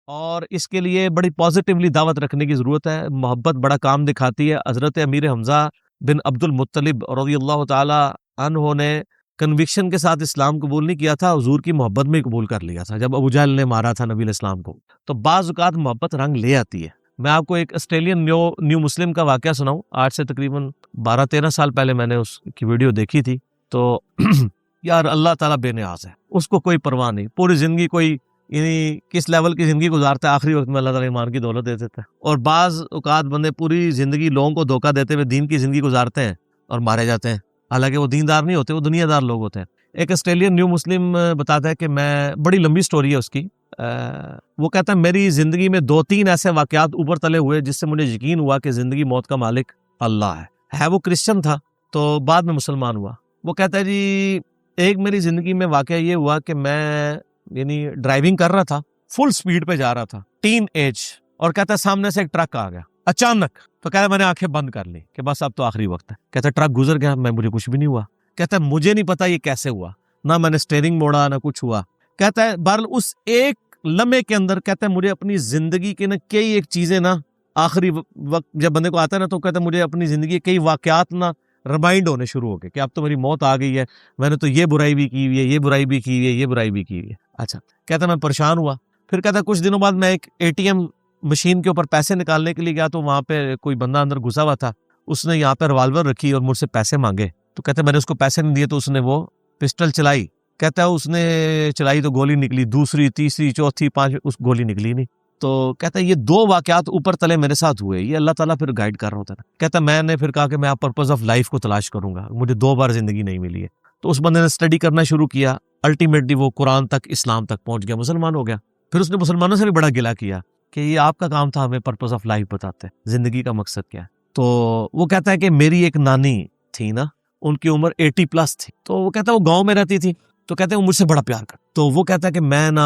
और इसके लिए बड़ी पॉजिटिवली दावत रखने की ज़रूरत है। मोहब्बत बड़ा काम दिखाती है। हज़रत अमीर हमज़ा बिन अब्दुल मुत्तलिब रज़ियल्लाहु ताला अन्हो ने कन्विक्शन के साथ इस्लाम कबूल नहीं किया था, हुजूर की मोहब्बत में कबूल कर लिया था जब अबू जहल ने मारा था नबी इस्लाम को। तो बाज़ औक़ात मोहब्बत रंग ले आती है। मैं आपको एक ऑस्ट्रेलियन न्यू मुस्लिम का वाक़या सुनाऊँ। आज से तकरीबन 12-13 साल पहले मैंने उसकी वीडियो देखी थी। तो यार अल्लाह ताला बेनियाज है, उसको कोई परवाह नहीं। पूरी ज़िंदगी कोई यानी किस लेवल की ज़िंदगी गुजारता है, आखिरी वक्त में अल्लाह ताला ईमान की दौलत दे देता है। और बाज़ औक़ात बंदे पूरी ज़िंदगी लोगों को धोखा देते हुए दीन की ज़िंदगी गुजारते हैं और मारे जाते हैं, हालांकि वो दीनदार नहीं होते, वो दुनियादार लोग होते हैं। एक ऑस्ट्रेलियन न्यू मुस्लिम बताता है कि मैं, बड़ी लंबी स्टोरी है उसकी, वो कहता है मेरी ज़िंदगी में 2-3 ऐसे वाक़यात ऊपर तले हुए जिससे मुझे यकीन हुआ कि ज़िंदगी मौत का मालिक अल्लाह है। वो क्रिश्चियन था तो बाद में मुसलमान हुआ। वो कहता है जी, एक मेरी ज़िंदगी में वाक़या ये हुआ कि मैं यानी ड्राइविंग कर रहा था, फुल स्पीड पे जा रहा था, टीन एज, और कहता है सामने से एक ट्रक आ गया अचानक। तो कहता है मैंने आंखें बंद कर ली कि बस अब तो आखिरी वक्त है। कहता है ट्रक गुजर गया, मुझे कुछ भी नहीं हुआ। कहता है मुझे नहीं पता ये कैसे हुआ, ना मैंने स्टीयरिंग मोड़ा ना कुछ हुआ। कहता है बहरहाल उस एक लम्हे के अंदर, कहता है मुझे अपनी जिंदगी के ना कई एक चीजें ना, आखिरी वक्त जब बंदे को आता है ना, तो कहता है मुझे अपनी जिंदगी के कई वाकयात ना रिमाइंड होने शुरू हो गए कि अब तो मेरी मौत आ गई है, मैंने तो ये बुराई भी की हुई है, ये बुराई भी की हुई है, ये बुराई भी की हुई है। अच्छा, कहता मैं परेशान हुआ। फिर कहता कुछ दिनों बाद मैं एक एटीएम मशीन के ऊपर पैसे निकालने के लिए गया, तो वहां पे कोई बंदा अंदर घुसा हुआ था, उसने यहाँ पे रिवाल्वर रखी और मुझसे पैसे मांगे। तो कहता मैंने उसको पैसे नहीं दिए, तो उसने वो पिस्टल चलाई। कहता है उसने चलाई तो गोली निकली, दूसरी, तीसरी, चौथी, पांचवी, उस गोली निकली नहीं। तो कहता है ये 2 वाकयात ऊपर तले मेरे साथ हुए, ये अल्लाह ताला फिर गाइड कर रहा होता है। कहता मैंने फिर कहा कि मैं पर्पस ऑफ लाइफ को तलाश करूंगा, मुझे 2 बार जिंदगी नहीं मिली है। तो उस बंदे ने स्टडी करना शुरू किया, अल्टीमेटली वो कुरान तक, इस्लाम तक पहुंच गया, मुसलमान हो गया। फिर उसने मुसलमानों से भी बड़ा गिला किया कि ये आपका काम था, हमें पर्पस ऑफ लाइफ बताते, जिंदगी का मकसद क्या है। तो वो कहता है कि मेरी एक नानी थी ना, उनकी उम्र 80+ थी। तो वो कहता है वो गांव में रहती थी, तो कहते हैं वो मुझसे बड़ा प्यार कर। तो वो कहता है कि मैं ना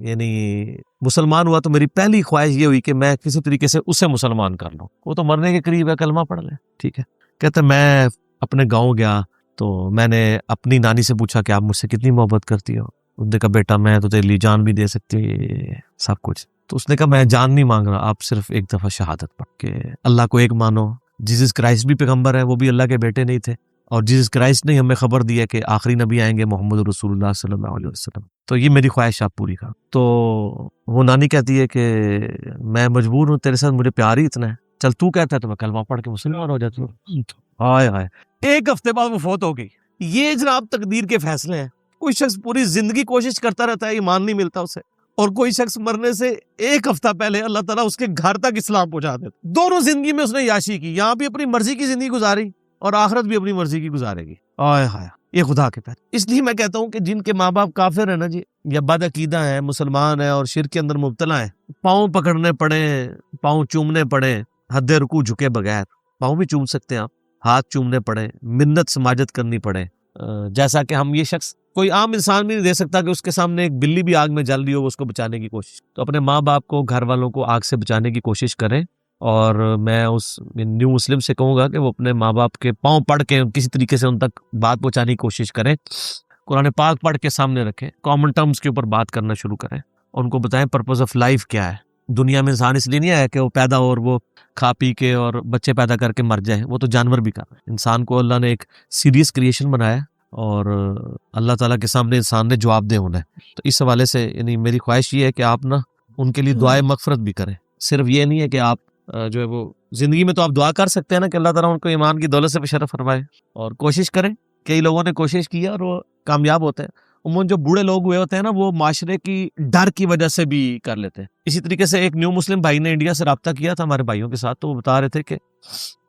यानी मुसलमान हुआ तो मेरी पहली ख्वाहिश ये हुई कि मैं किसी तरीके से उसे मुसलमान कर लूं। वो तो मरने के करीब है, कलमा पढ़ ले, ठीक है। कहते मैं अपने गांव गया, तो मैंने अपनी नानी से पूछा कि आप मुझसे कितनी मोहब्बत करती हो। उसने कहा बेटा मैं तो तेरे लिए जान भी दे सकती हूँ, सब कुछ। तो उसने कहा मैं जान नहीं मांग रहा, आप सिर्फ एक दफा शहादत पढ़ के अल्लाह को एक मानो। जीसस क्राइस्ट भी पैगंबर है, वो भी अल्लाह के बेटे नहीं थे, और जीसस क्राइस्ट ने हमें खबर दी है कि आखिरी नबी आएंगे मोहम्मद रसूलुल्लाह सल्लल्लाहु अलैहि वसल्लम। तो ये मेरी ख्वाहिश आप पूरी कर। तो वो नानी कहती है कि मैं मजबूर हूँ, तेरे साथ मुझे प्यार ही इतना है, चल तू कहता है तो मैं कलमा पढ़ के मुसलमान हो जाती हूँ। हाय हाय, 1 हफ्ते बाद वो फौत हो गई। ये जनाब तकदीर के फैसले हैं। कोई शख्स पूरी जिंदगी कोशिश करता रहता है, ईमान नहीं मिलता उसे, और कोई शख्स मरने से 1 हफ्ता पहले अल्लाह ताला उसके घर तक इस्लाम पहुंचा देता। दोनों जिंदगी में उसने याशी की, यहाँ भी अपनी मर्जी की जिंदगी गुजारी और आखिरत भी अपनी मर्जी की गुजारेगी। आय हाय, ये खुदा के पैर। इसलिए मैं कहता हूँ कि जिनके माँ बाप काफिर है ना जी, या बदअकीदा है, मुसलमान है और शिर्क के अंदर मुब्तला है, पाँव पकड़ने पड़े, पाँव चूमने पड़े, हद्दे रुकू झुके बगैर, पाँव भी चूम सकते हैं आप, हाथ चूमने पड़े, मिन्नत समाजत करनी पड़े, जैसा कि हम ये शख्स, कोई आम इंसान भी नहीं दे सकता कि उसके सामने एक बिल्ली भी आग में जल रही हो, उसको बचाने की कोशिश। तो अपने माँ बाप को, घर वालों को आग से बचाने की कोशिश करें। और मैं उस न्यू मुस्लिम से कहूँगा कि वो अपने माँ बाप के पाँव पढ़ के किसी तरीके से उन तक बात पहुँचाने की कोशिश करें, कुरान पाक पढ़ के सामने रखें, कॉमन टर्म्स के ऊपर बात करना शुरू करें, उनको बताएं पर्पस ऑफ लाइफ क्या है। दुनिया में इंसान इसलिए नहीं आया कि वो पैदा हो और वो खा पी के और बच्चे पैदा करके मर जाए, वो तो जानवर भी कर रहे हैं। इंसान को अल्लाह ने एक सीरियस क्रिएशन बनाया और अल्लाह ताला के सामने इंसान ने जवाबदेह होना है। तो इस हवाले से यानी मेरी ख्वाहिश ये है कि आप ना उनके लिए दुआए मगफरत भी करें। सिर्फ ये नहीं है कि आप जो है वो जिंदगी में तो आप दुआ कर सकते हैं ना कि अल्लाह ताला उनको ईमान की दौलत से बशरफ फरमाए, और कोशिश करें। कई लोगों ने कोशिश की और वो कामयाब होते हैं। उमूमन जो बूढ़े लोग हुए होते हैं ना, वो माशरे की डर की वजह से भी कर लेते हैं। इसी तरीके से एक न्यू मुस्लिम भाई ने इंडिया से रब्ता किया था हमारे भाइयों के साथ, तो वो बता रहे थे कि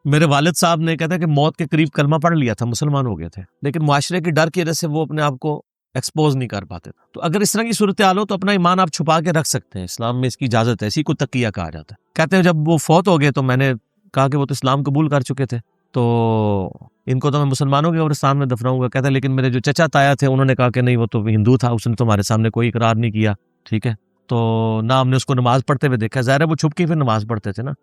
मेरे वालिद साहब ने कहता है कि मौत के करीब कलमा पढ़ लिया था, मुसलमान हो गए थे, लेकिन माशरे की डर की वजह से वो अपने आप को एक्सपोज नहीं कर पाते। तो अगर इस तरह की सूरत हाल हो तो अपना ईमान आप छुपा के रख सकते हैं, इस्लाम में इसकी इजाजत है, इसी को तकिया कहा जाता है। कहते हैं जब वो फौत हो गए तो मैंने कहा कि वो तो इस्लाम कबूल कर चुके थे, तो इनको तो मैं मुसलमानों के कब्रिस्तान में दफनाऊंगा। कहता है लेकिन मेरे जो चचा ताया थे उन्होंने कहा कि नहीं वो तो हिंदू था, उसने तुम्हारे सामने कोई इकरार नहीं किया, ठीक है। तो ना हमने उसको नमाज पढ़ते हुए देखा, ज़ाहिर है वो छुप के फिर नमाज पढ़ते थे ना।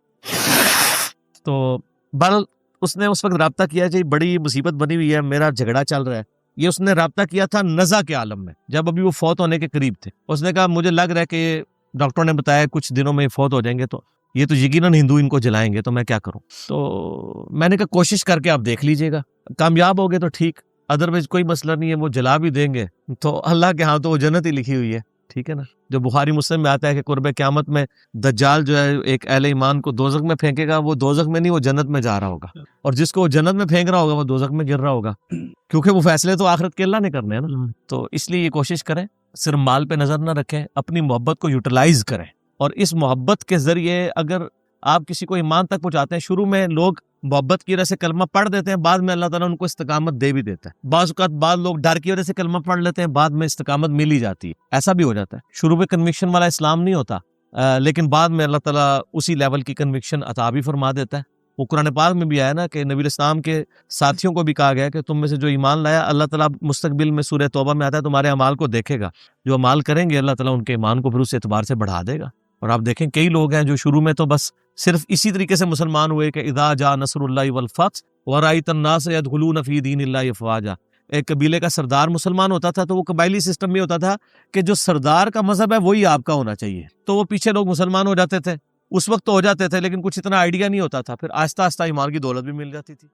तो बल उसने उस वक्त रब्ता किया जी, बड़ी मुसीबत बनी हुई है, मेरा झगड़ा चल रहा है। ये उसने रब्ता किया था नज़ा के आलम में, जब अभी वो फौत होने के करीब थे। उसने कहा मुझे लग रहा है कि डॉक्टरों ने बताया कुछ दिनों में फौत हो जाएंगे, तो ये तो यकीनन हिंदू इनको जलाएंगे, तो मैं क्या करूं। तो मैंने कहा कोशिश करके आप देख लीजिएगा, कामयाब हो गए तो ठीक, अदरवाइज कोई मसला नहीं है, वो जला भी देंगे तो अल्लाह के हाथ तो वो जन्नत ही लिखी हुई है, ठीक है ना। जो बुखारी मुस्लिम में आता है कि कुर्बे क़यामत में दज्जाल जो है एक अहले ईमान को दोजख में फेंकेगा, वो दोजख में नहीं, वो जन्नत में जा रहा होगा, और जिसको वो जन्नत में फेंक रहा होगा वो दोजख में गिर रहा होगा, क्योंकि वो फैसले तो आखिरत के अल्लाह ने करने हैं ना। तो इसलिए ये कोशिश करें, सिर्फ माल पे नजर ना रखें, अपनी मोहब्बत को यूटिलाइज करें, और इस मोहब्बत के जरिए अगर आप किसी को ईमान तक पहुंचाते हैं, शुरू में लोग मोहब्बत की वजह से कलमा पढ़ देते हैं, बाद में अल्लाह ताला उनको इस्तिकामत दे भी देता है। बाज़ औक़ात बाद लोग डर की वजह से कलमा पढ़ लेते हैं, बाद में इस्तिकामत मिल ही जाती है, ऐसा भी हो जाता है। शुरू में कन्विक्शन वाला इस्लाम नहीं होता, लेकिन बाद में अल्लाह ताला उसी लेवल की कन्विक्शन अता भी फरमा देता है। वो कुरान पाक में भी आया ना कि नबी इस्लाम के साथियों को भी कहा गया कि तुम में से जो ईमान लाया, अल्लाह ताला मुस्तकबिल में सूरह तौबा में आता है तुम्हारे अमाल को देखेगा, जो अमाल करेंगे अल्लाह ताला उनके ईमान को फिर उस एतबार से बढ़ा देगा। और आप देखें कई लोग हैं जो शुरू में तो बस सिर्फ इसी तरीके से मुसलमान हुए कि इदा जा नसरुल्लाहि वल फथ व राइतन नास यदखुलून फी दीनिल्लाहि अफवाजा। एक कबीले का सरदार मुसलमान होता था तो वो कबायली सिस्टम में होता था कि जो सरदार का मजहब है वही आपका होना चाहिए, तो वो पीछे लोग मुसलमान हो जाते थे, उस वक्त तो हो जाते थे, लेकिन कुछ इतना आइडिया नहीं होता था, फिर आहिस्ता आहिस्ता ईमान की दौलत भी मिल जाती थी।